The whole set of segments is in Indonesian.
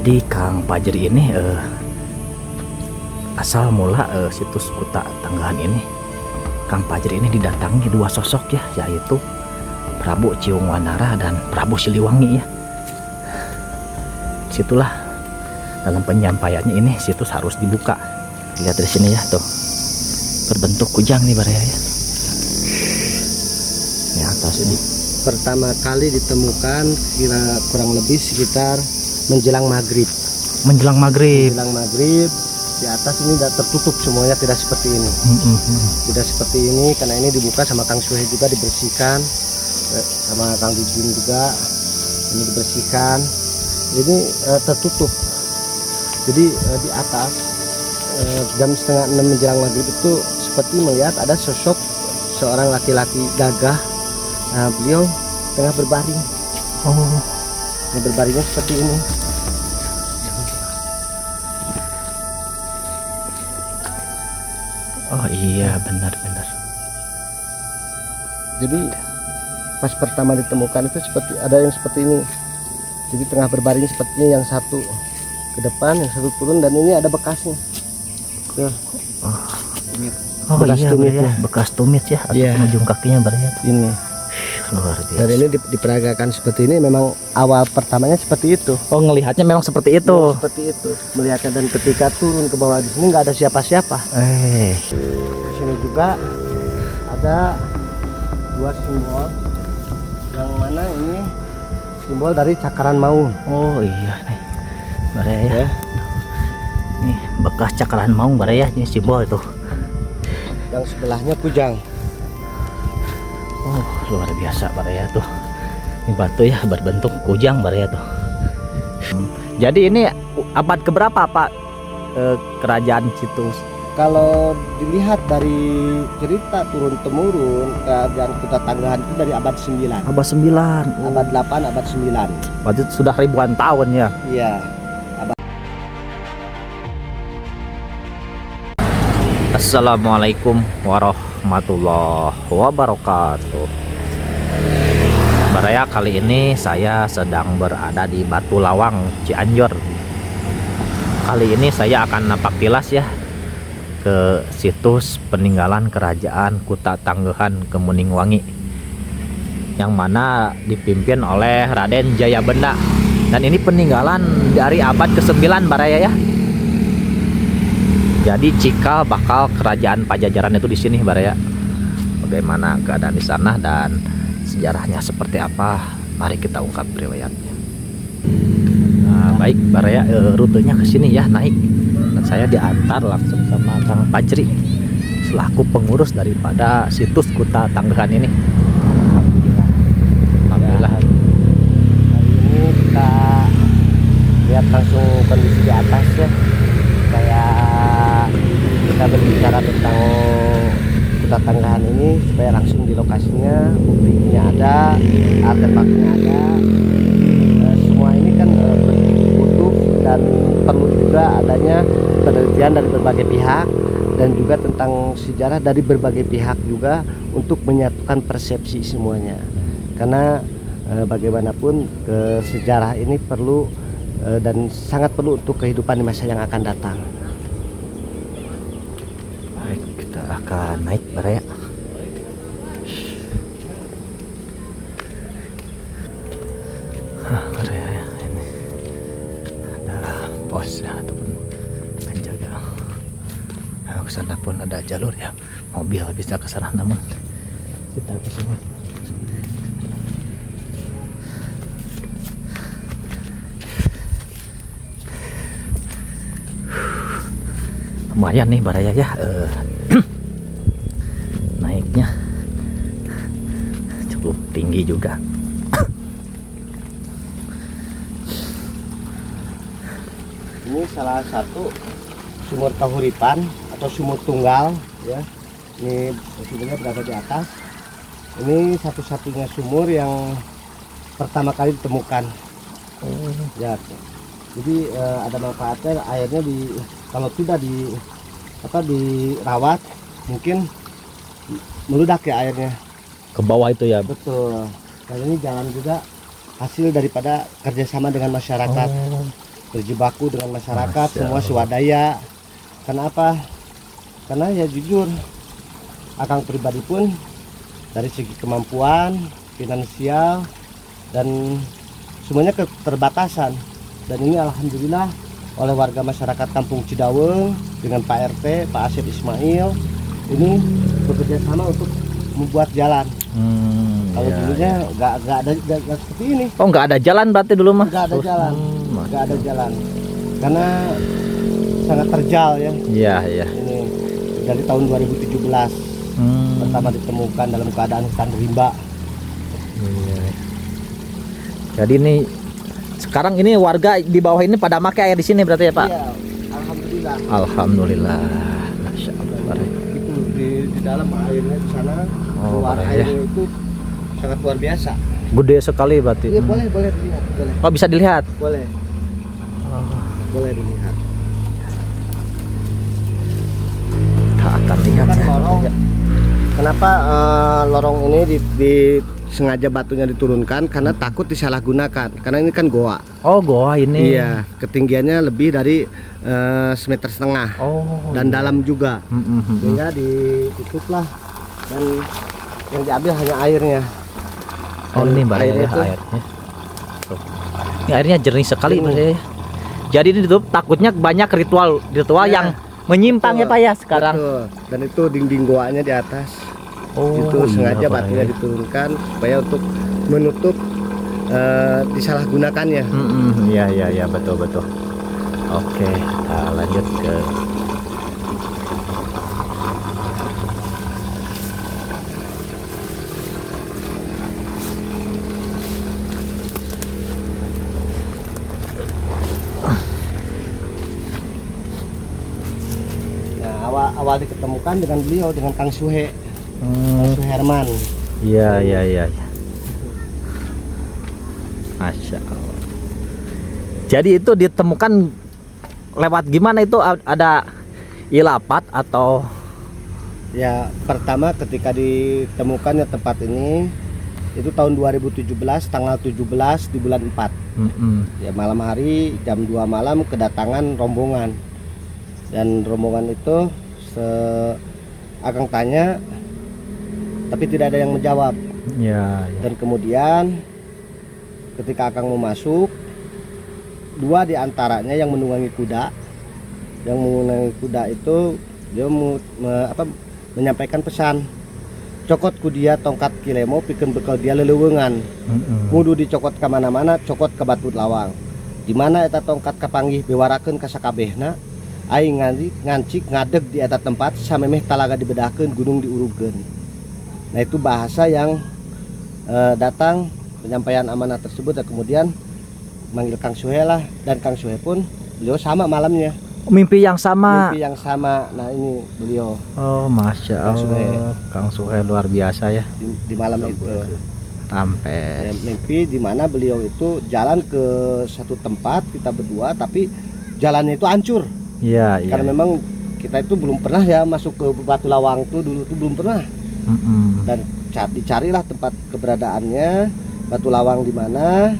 Jadi Kang Fajri ini asal mula situs Kuta Tanggahan ini, Kang Fajri ini didatangi dua sosok ya, yaitu Prabu Ciung Wanara dan Prabu Siliwangi ya. Situlah dalam penyampaiannya ini situs harus dibuka. Lihat dari sini ya tuh, berbentuk kujang nih Baraya ya. Ini atas ini pertama kali ditemukan kira kurang lebih sekitar menjelang maghrib. menjelang maghrib. Menjelang maghrib, di atas ini tidak tertutup semuanya, tidak seperti ini. Tidak seperti ini karena ini dibuka sama Kang Suhe juga, dibersihkan sama Kang Dijin juga, ini dibersihkan. Ini tertutup. Jadi di atas jam setengah 6 menjelang maghrib itu seperti melihat ada sosok seorang laki-laki gagah. Nah, beliau tengah berbaring. Oh, Ini berbaringnya seperti ini. oh iya benar-benar. Jadi pas pertama ditemukan itu seperti ada yang seperti ini. Jadi tengah berbaring sepertinya, yang satu ke depan, yang satu turun, dan ini ada bekasnya. Tuh. Oh Bekas iya tumit Baraya, ya. bekas tumit ya, atau Iya. ujung kakinya Baraya. Ini. Luar biasa. Dan ini diperagakan seperti ini, memang awal pertamanya seperti itu. Oh, ngelihatnya memang seperti itu. Seperti itu melihatnya, dan ketika turun ke bawah di sini nggak ada siapa-siapa. Di sini juga ada dua simbol, yang mana ini simbol dari cakaran maung. Oh iya nih Baraya ya. Ya. Nih bekas cakaran maung Baraya, ini simbol itu. Yang sebelahnya kujang. Oh luar biasa Baraya tuh. Ini batu ya berbentuk kujang Baraya tuh. Jadi ini abad keberapa Pak kerajaan situs? Kalau dilihat dari cerita turun temurun, kerajaan Kuta Tanggahan itu dari abad 9, Abad 9. abad 8, abad 9. Berarti sudah ribuan tahun ya. Iya. Assalamualaikum warahmatullahi wabarakatuh. Baraya, kali ini saya sedang berada di Batu Lawang, Cianjur. Kali ini saya akan napak tilas ya ke situs peninggalan kerajaan Kuta Tanggahan Kemuningwangi, yang mana dipimpin oleh Raden Jayabenda. Dan ini peninggalan dari abad ke-9 Baraya ya. Jadi cikal bakal kerajaan Pajajaran itu di sini Baraya. Bagaimana keadaan di sana dan sejarahnya seperti apa? Mari kita ungkap riwayatnya. Nah, baik Baraya, rutenya ke sini ya, naik. Dan saya diantar langsung sama Kang Fajri selaku pengurus daripada situs Kuta Tanggahan ini. Alhamdulillah. Hari ini kita lihat langsung kondisi di atas ya. Kayak kita berbicara tentang Kuta Tanggahan ini supaya langsung di lokasinya, buktinya ada, artefaknya ada. Semua ini kan butuh dan perlu juga adanya penelitian dari berbagai pihak, dan juga tentang sejarah dari berbagai pihak juga untuk menyatukan persepsi semuanya. Karena bagaimanapun sejarah ini perlu dan sangat perlu untuk kehidupan di masa yang akan datang. Baik, kita akan naik Baraya. Baraya ya, ini ada pos ya, ataupun penjaga. Nah, ke sana pun ada jalur ya, mobil bisa ke sana, namun kita ke sini. Lumayan nih Baraya ya, naiknya cukup tinggi juga. Ini salah satu sumur kahuripan atau sumur tunggal ya. Ini sumurnya berada di atas. Ini satu-satunya sumur yang pertama kali ditemukan. Ya. Jadi ada manfaatnya, airnya kalau tidak dirawat mungkin meludak ya airnya. Ke bawah itu ya. Betul. Dan ini jalan juga hasil daripada kerjasama dengan masyarakat. berjibaku dengan masyarakat, Masya semua Allah. swadaya. Kenapa? Karena ya jujur, akang pribadi pun dari segi kemampuan, finansial, dan semuanya keterbatasan. Dan ini alhamdulillah oleh warga masyarakat Kampung Cidaweng dengan Pak RT, Pak Asep Ismail ini bekerja sama untuk membuat jalan. Kalau Iya, dulunya nggak ada nggak seperti ini, Oh, nggak ada jalan berarti dulu mah? nggak ada Terus, jalan, nggak ada jalan, karena sangat terjal ya. Iya, iya. Ini dari tahun 2017 pertama ditemukan dalam keadaan hutan rimba. Iya. Jadi ini sekarang ini warga di bawah ini pada pakai air di sini berarti ya Pak? Iya, alhamdulillah. Alhamdulillah. Masya Allah. Itu di dalam airnya di sana, Oh, keluar ya. airnya itu sangat luar biasa. Gede sekali berarti. Iya, boleh dilihat, boleh. Oh, bisa dilihat. Boleh, boleh dilihat. Kita akan lihat Kan ya. lorong. Kenapa lorong ini sengaja batunya diturunkan karena takut disalahgunakan. Karena ini kan goa. Oh, goa ini. Iya, ketinggiannya lebih dari 1,5 meter Oh. dan dalam juga. Mm-mm. Sehingga ditutup lah, dan yang diambil hanya airnya. Oh, Dan ini Mbak airnya ya, tuh airnya. Tuh. Ini airnya jernih sekali Jernih. Mas ya. Jadi ini tuh takutnya banyak ritual Ya, yang menyimpang ya betul, Pak ya sekarang. betul. Dan itu dinding goanya di atas. Oh, Itu sengaja iya, Pak, batunya ya. diturunkan supaya untuk menutup disalahgunakannya. Iya, iya, iya, betul, betul. Oke, kita lanjut ke Nah, awal diketemukan dengan beliau, dengan Kang Suhe, Kang Suherman. Iya, iya, iya, iya. Masya Allah. Jadi itu ditemukan lewat gimana itu, ada ilapat atau Ya, pertama ketika ditemukannya tempat ini itu tahun 2017 tanggal 17 di bulan 4. Ya, malam hari jam 2 malam kedatangan rombongan. Dan rombongan itu Akang tanya tapi tidak ada yang menjawab. ya, ya. Dan kemudian ketika Akang mau masuk, dua di antaranya yang menunggangi kuda. Yang menunggangi kuda itu dia menyampaikan pesan. Cokot ku dia tongkat kilemo pikeun bekal dia leleuweungan. Kudu dicokot ka mana-mana, cokot ke batu lawang. Di mana eta tongkat kapanggih bewarakeun ka sakabehna, aing ngancik ngadeg di eta tempat samemeh talaga dibedahkeun gunung diurugkeun. Nah, itu bahasa yang datang penyampaian amanah tersebut, dan kemudian manggil Kang Suhe lah, dan Kang Suhe pun beliau sama malamnya, Mimpi yang sama. mimpi yang sama. Nah, ini beliau Oh, Masya Kang Suhe. Allah. Kang Suhe luar biasa ya. di malam itu. Sampai. Mimpi di mana beliau itu jalan ke satu tempat, kita berdua, tapi jalannya itu hancur. Iya, iya. Karena memang kita itu belum pernah ya masuk ke Batu Lawang tuh, dulu tuh belum pernah. Dan dicarilah tempat keberadaannya, Batu Lawang di mana,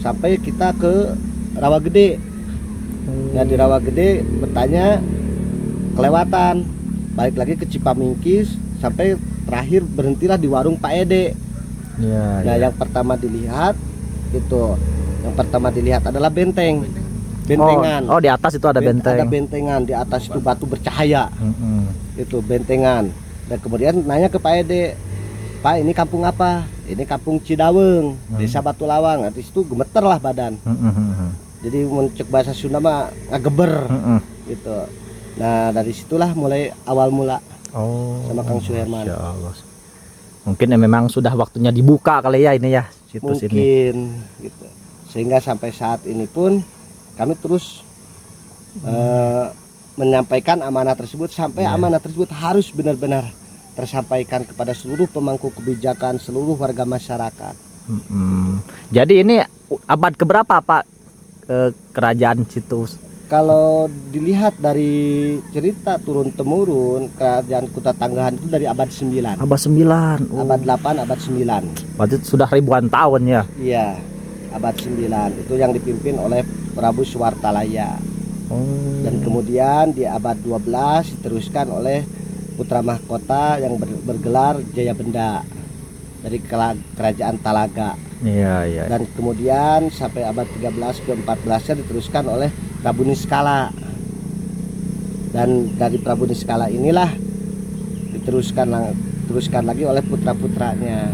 sampai kita ke Rawa Gede. Nah, di Rawa Gede bertanya kelewatan, balik lagi ke Cipamingkis, sampai terakhir berhentilah di warung Pak Ede. Iya, Nah, iya. yang pertama dilihat adalah benteng, bentengan. Oh, di atas itu ada benteng. Ada bentengan, di atas itu batu bercahaya, itu bentengan. Dan kemudian nanya ke Pak Ede, Pak, ini kampung apa? Ini kampung Cidaweng, desa Batu Lawang. Di situ gemeter lah badan. Jadi mencek bahasa Sunda mah ngageber gitu. Nah, dari situlah mulai awal mula Oh, sama Kang Suherman. Masya Allah. Mungkin ya memang sudah waktunya dibuka kali ya ini ya, situs ini. Mungkin gitu. Sehingga sampai saat ini pun kami terus menyampaikan amanah tersebut, sampai amanah tersebut harus benar-benar tersampaikan kepada seluruh pemangku kebijakan, seluruh warga masyarakat. Jadi ini abad keberapa Pak kerajaan situs? Kalau dilihat dari cerita turun temurun, kerajaan Kuta Tanggahan itu dari abad 9, Abad 9. abad 8, abad 9. Berarti sudah ribuan tahun ya. Iya, abad 9 itu yang dipimpin oleh Prabu Suwartalaya. Dan kemudian di abad 12 diteruskan oleh putra mahkota yang bergelar Jayabenda dari kerajaan Talaga. Iya. Dan kemudian sampai abad 13 ke 14 diteruskan oleh Prabu Niskala. Dan dari Prabu Niskala inilah diteruskan lagi oleh putra-putranya.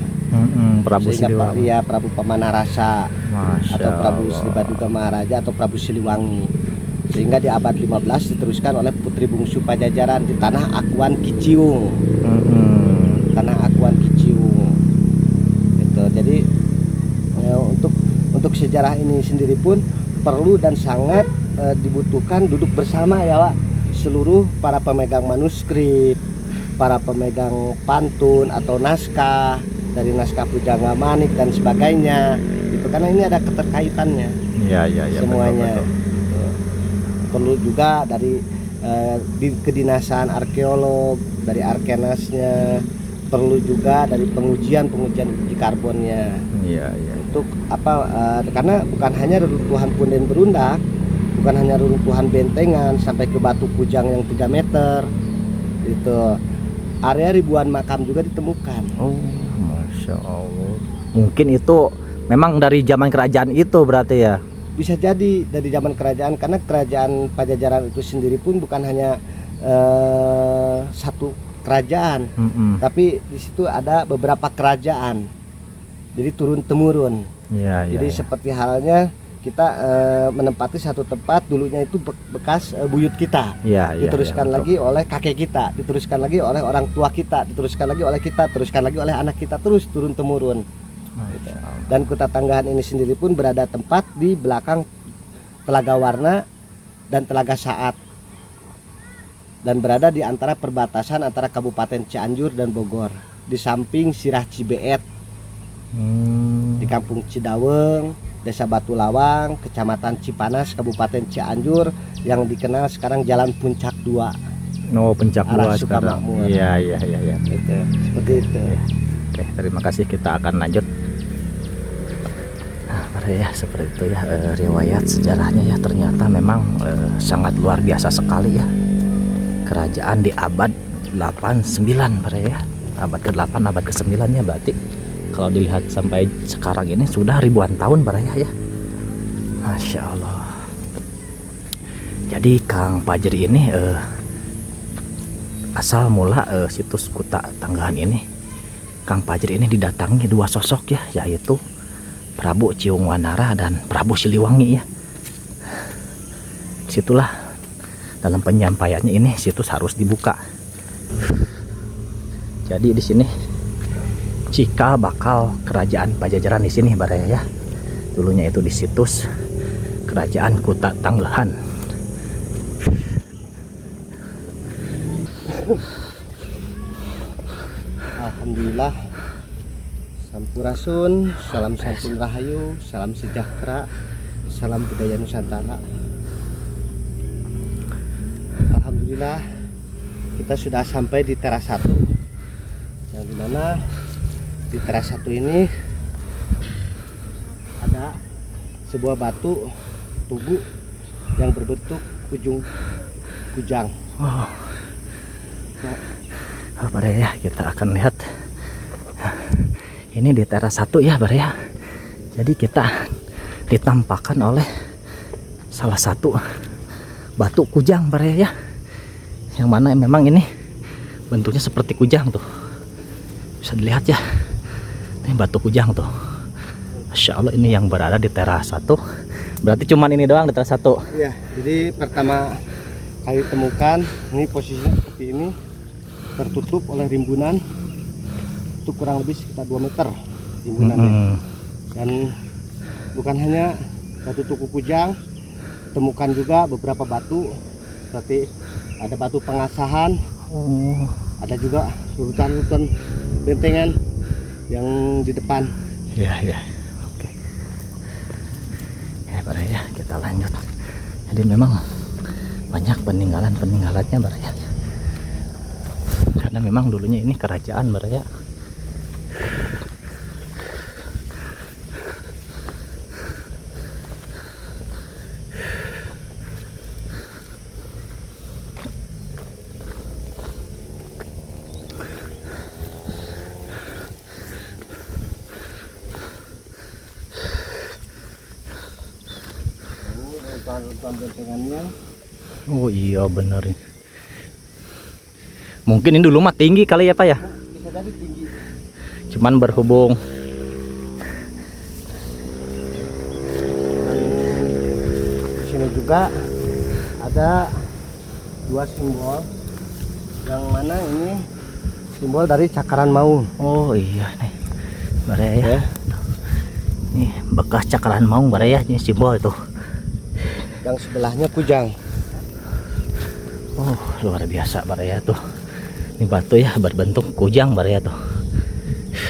Prabu Sehingga Siliwangi. ya Prabu Pamanarasa Masya atau Prabu Allah. Sribaduga Maharaja atau Prabu Siliwangi. Sehingga di abad 15 diteruskan oleh putri bungsu Pajajaran di tanah Akuan Kiciung. Tanah Akuan Kiciung. Gitu. Jadi untuk sejarah ini sendiri pun perlu dan sangat dibutuhkan duduk bersama ya Pak, seluruh para pemegang manuskrip, para pemegang pantun atau naskah dari naskah Pujangga Manik dan sebagainya gitu, karena ini ada keterkaitannya. Iya Semuanya betul. perlu juga dari di kedinasan arkeolog, dari arkenasnya, perlu juga dari pengujian uji karbonnya. Iya. Untuk apa? Karena bukan hanya reruntuhan punden berundak, bukan hanya reruntuhan bentengan sampai ke batu kujang yang 3 meter itu, area ribuan makam juga ditemukan. Oh, Masya Allah. Mungkin itu memang dari zaman kerajaan itu berarti ya. Bisa jadi dari zaman kerajaan, karena kerajaan Pajajaran itu sendiri pun bukan hanya satu kerajaan, tapi di situ ada beberapa kerajaan, jadi turun temurun. Jadi seperti halnya kita menempati satu tempat, dulunya itu bekas buyut kita, diteruskan lagi oleh kakek kita, diteruskan lagi oleh orang tua kita, diteruskan lagi oleh kita, teruskan lagi oleh anak kita, terus turun temurun. Dan Kuta Tanggahan ini sendiri pun berada tempat di belakang Telaga Warna dan Telaga Saat, dan berada di antara perbatasan antara Kabupaten Cianjur dan Bogor, di samping Sirah Cibeet, di Kampung Cidaweng, Desa Batu Lawang, Kecamatan Cipanas, Kabupaten Cianjur, yang dikenal sekarang Jalan Puncak 2. Oh, Puncak 2 sekarang. Sukamakmur. Iya. Gitu. Seperti itu. Oke, terima kasih, kita akan lanjut. Ya, seperti itu ya riwayat sejarahnya ya, ternyata memang sangat luar biasa sekali ya. Kerajaan di abad 89 ya, abad ke-8 abad ke-9 ya, berarti kalau dilihat sampai sekarang ini sudah ribuan tahun ya. Masya Allah. Jadi Kang Fajri ini asal mula situs Kuta Tanggahan ini, Kang Fajri ini didatangi 2 sosok ya, yaitu Prabu Ciung Wanara dan Prabu Siliwangi ya. Situlah dalam penyampaiannya ini situs harus dibuka. Jadi di sini cikal bakal kerajaan Pajajaran di sini ya. Dulunya itu di situs kerajaan Kuta Tanggahan. Alhamdulillah. Sampurasun, salam santun rahayu, salam sejahtera, salam budaya Nusantara. Alhamdulillah, kita sudah sampai di teras 1, yang dimana di teras 1 ini ada sebuah batu tugu yang berbentuk ujung kujang. Ya, kita akan lihat. Ini di teras 1 ya ya. Jadi kita ditampakkan oleh salah satu batu kujang ya, yang mana memang ini bentuknya seperti kujang tuh, bisa dilihat ya, ini batu kujang tuh. Masya Allah, ini yang berada di teras 1. Berarti cuman ini doang di teras 1 ya. Jadi pertama kali temukan ini posisinya seperti ini, tertutup oleh rimbunan. Itu kurang lebih sekitar 2 meter timbunannya. Dan bukan hanya batu tugu kujang, temukan juga beberapa batu, seperti ada batu pengasahan, ada juga urutan-urutan bentengan yang di depan. Ya. Oke. Ya, kita lanjut. Jadi memang banyak peninggalannya ya. Karena memang dulunya ini kerajaan ya. runtuhan bentengannya. Oh iya bener. Mungkin ini dulu mah tinggi kali ya Pak ya. Bisa jadi tinggi. Cuman berhubung Di sini juga ada dua simbol, yang mana ini simbol dari cakaran maung. oh iya nih Baraya ya. Nih bekas cakaran maung Baraya ini simbol itu. Yang sebelahnya kujang. Oh luar biasa Baraya tuh. Ini batu ya berbentuk kujang Baraya tuh.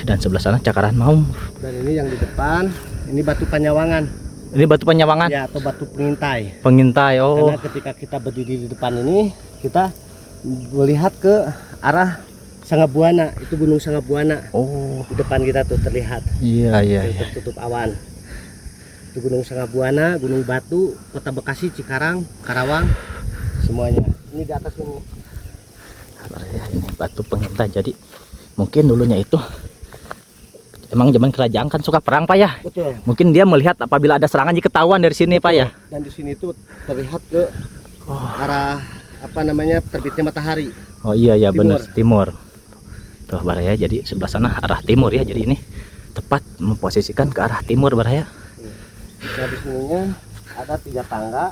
Dan sebelah sana cakaran maung. Dan ini yang di depan, ini batu panyawangan. Ini batu penyawangan. Ya, atau batu pengintai. Pengintai. Oh. Karena ketika kita berdiri di depan ini, kita melihat ke arah Sangabuana. Itu Gunung Sangabuana. Oh. Di depan kita tuh terlihat. Iya iya Yang iya. tertutup awan. Itu Gunung Sangabuana, Gunung Batu, Kota Bekasi, Cikarang, Karawang, semuanya. Ini di atas ini. Baraya ini batu pengintai. Jadi mungkin dulunya itu emang zaman kerajaan kan suka perang Pak ya. Betul. Mungkin dia melihat apabila ada serangan jadi ketahuan dari sini Pak ya. Dan di sini tuh terlihat ke arah apa namanya terbitnya matahari. Oh iya ya Timur. benar timur. Tuh Baraya jadi sebelah sana arah timur ya. Jadi ini tepat memposisikan ke arah timur Baraya. Nah di sininya ada 3 tangga.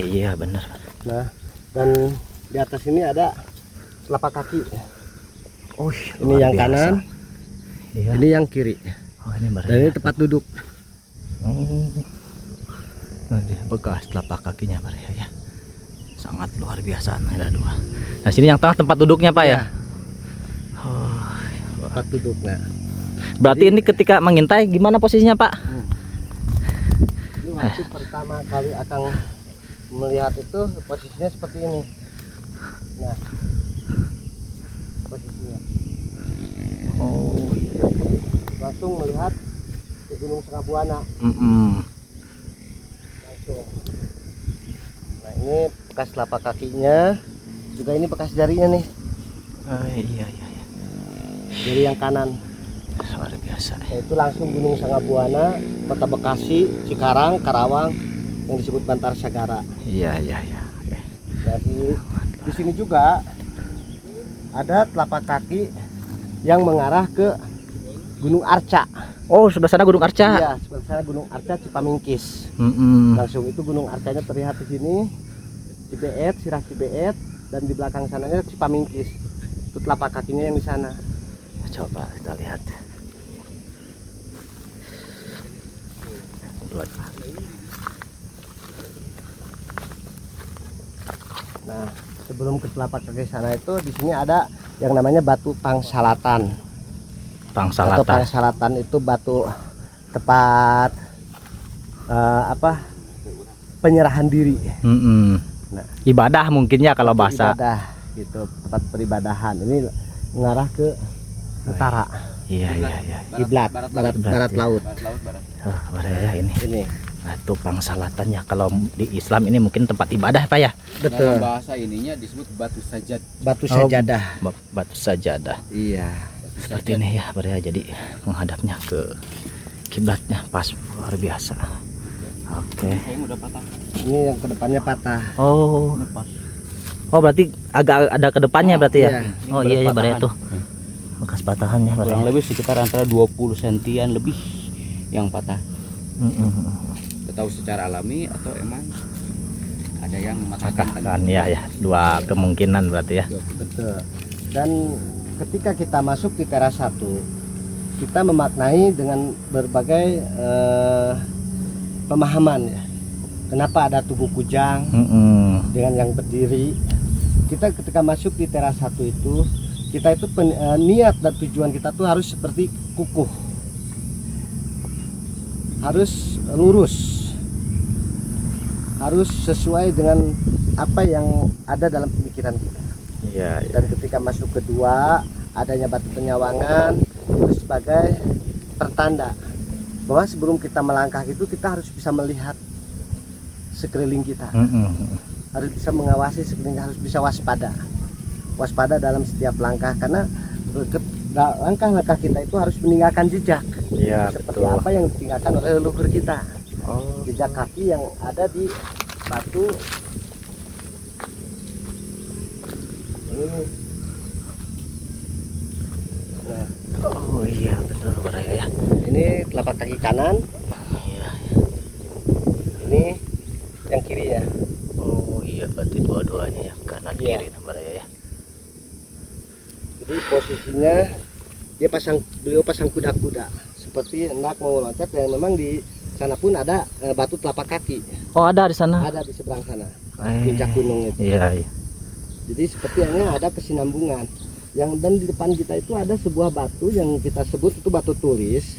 Iya benar. Nah dan di atas ini ada telapak kaki. Oh Ini yang kanan, Iya. ini yang kiri. Oh ini Dan Baraya. ini tempat duduk. Nah, dia bekas telapak kakinya Baraya ya. Sangat luar biasa. Nah, ada 2. Nah sini yang tengah tempat duduknya Pak ya. Oh, Tempat duduk. Nah berarti ini ketika mengintai gimana posisinya Pak? ini waktu pertama kali Akang melihat itu posisinya seperti ini. Nah posisinya Oh. langsung melihat ke Gunung Sangabuana langsung. Nah ini bekas telapak kakinya, juga ini bekas jarinya nih, Oh, iya iya iya. jari yang kanan. Luar biasa. Nah, itu langsung Gunung Sangabuana, Kota Bekasi, Cikarang, Karawang, yang disebut Bantar Sagara. Iya iya iya. Oke. Di sini juga ada telapak kaki yang mengarah ke Gunung Arca. Oh sebelah sana Gunung Arca. Iya, sebelah sana Gunung Arca Cipamingkis. Langsung itu Gunung Arcanya terlihat di sini, Cibeet, Sirah Cibeet, dan di belakang sananya Cipamingkis. Itu telapak kakinya yang di sana. Coba kita lihat. Nah, sebelum ke telapak kaki sana itu di sini ada yang namanya batu Pangsalatan. Atau Pangsalatan. Pangsalatan itu batu tempat penyerahan diri. Nah, Ibadah mungkin ya kalau bahasa. ibadah gitu, tempat peribadahan. Ini mengarah ke utara, Iya iya iya. kiblat, barat laut. Oh, Baraya ini Ini batu pangsalatannya. Kalau di Islam ini mungkin tempat ibadah Pak ya. betul, Dalam bahasa ininya disebut batu sajad. batu sajadah. Batu sajadah. Iya. Seperti ini ya Baraya. Jadi menghadapnya ke kiblatnya pas luar biasa. Oke. Saya udah patah. Ini yang kedepannya patah. Oh. Lepas. Oh berarti agak ada ke depannya berarti ya? Iya. Oh iya ya Baraya tuh. Bekas patahannya Kurang Baraya. lebih sekitar antara 20 sentian lebih yang patah. Tahu secara alami atau emang ada yang mematahkan Kan ya ya, 2 kemungkinan berarti ya. Betul. Dan ketika kita masuk di teras 1, kita memaknai dengan berbagai pemahaman ya. Kenapa ada tubuh kujang dengan yang berdiri? Kita ketika masuk di teras 1 itu, kita itu niat dan tujuan kita tuh harus seperti kukuh, harus lurus, harus sesuai dengan apa yang ada dalam pemikiran kita. Iya iya. Dan ketika masuk kedua, adanya batu penyawangan itu sebagai pertanda bahwa sebelum kita melangkah itu kita harus bisa melihat sekeliling kita, harus bisa mengawasi sekeliling, harus bisa waspada dalam setiap langkah, karena langkah-langkah kita itu harus meninggalkan jejak. Iya Seperti betul. apa yang ditinggalkan oleh leluhur kita. Oh, jejak kaki yang ada di batu ini. Nah, oh iya betul Baraya ya. ini telapak kaki kanan, Iya. ini yang kirinya. Oh iya berarti dua-duanya ya, kanan Iya. kiri Baraya ya. Jadi posisinya beliau pasang kuda-kuda seperti hendak mau loncat, dan memang di sana pun ada batu telapak kaki, Oh ada di sana. ada di seberang sana Eh, puncak gunung itu. Iya iya. Jadi sepertinya ada kesinambungan. Dan di depan kita itu ada sebuah batu yang kita sebut itu batu tulis,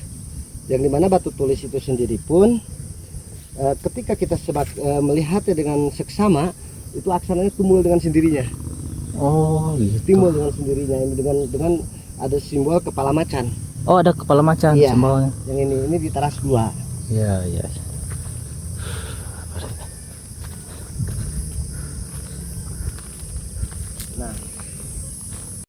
yang dimana batu tulis itu sendiri pun ketika kita melihatnya dengan seksama, itu aksananya tumbuh dengan sendirinya, Oh gitu. timbul dengan sendirinya dengan ada simbol kepala macan. Oh ada kepala macan Iya. sembalnya. Yang ini di teras 2. Iya iya.